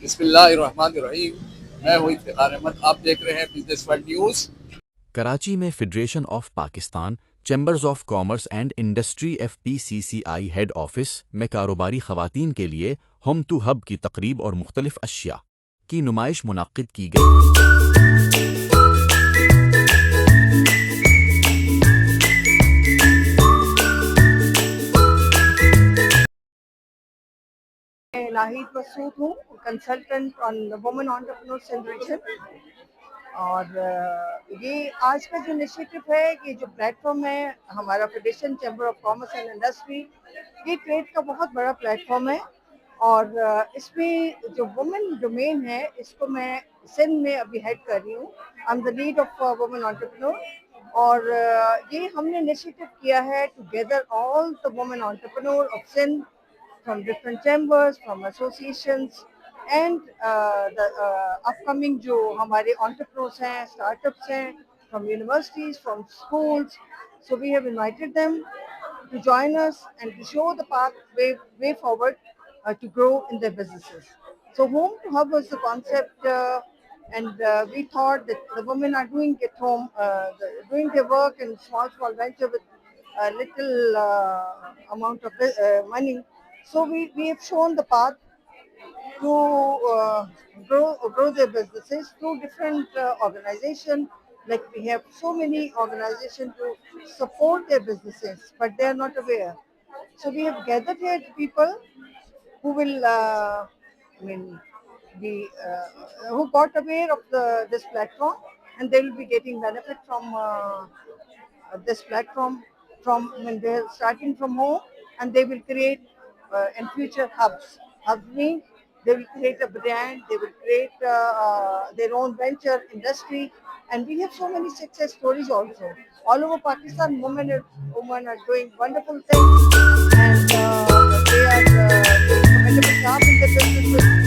بسم اللہ الرحمن الرحیم. میں ہوں افتخار احمد. آپ دیکھ رہے ہیں بزنس ورلڈ نیوز. کراچی میں federation of Pakistan chambers of commerce and industry FPCCI head office میں کاروباری خواتین کے لیے ہوم ٹو ہب کی تقریب اور مختلف اشیاء کی نمائش منعقد کی گئی۔ میں ناھید مسعود ہوں، کنسلٹنٹ آن وومن انٹرپرینورز ان ریجن. اور یہ آج کا جو انیشیٹو ہے، یہ جو پلیٹ فارم ہے ہمارا federation chamber of commerce and industry, یہ ٹریڈ کا بہت بڑا پلیٹ فارم ہے. اور اس میں جو وومن ڈومین ہے، اس کو میں سندھ میں ابھی ہیڈ کر رہی ہوں. I am the lead of women entrepreneur. اور یہ ہم نے انیشیٹو کیا ہے to gather all the women entrepreneur of Sindh from different chambers, from associations, and the upcoming جو ہمارے entrepreneurs ہیں, startups ہیں, from universities, from schools. So we have invited them to join us and to show the way forward to grow in their businesses. So home to hub was the concept, and we thought that the women are doing at home, doing their work in small venture with a little amount of money. So we have shown the path to grow their businesses through different organizations. Like we have so many organizations to support their businesses, but they are not aware. So we have gathered here people who will, who got aware of this platform, and they will be getting benefit from this platform from when they are starting from home, and they will create in future hubs. Hubs means they will create a brand, they will create their own venture industry, and we have so many success stories also. All over Pakistan, women are doing wonderful things, and they are doing commendable job in their businesses.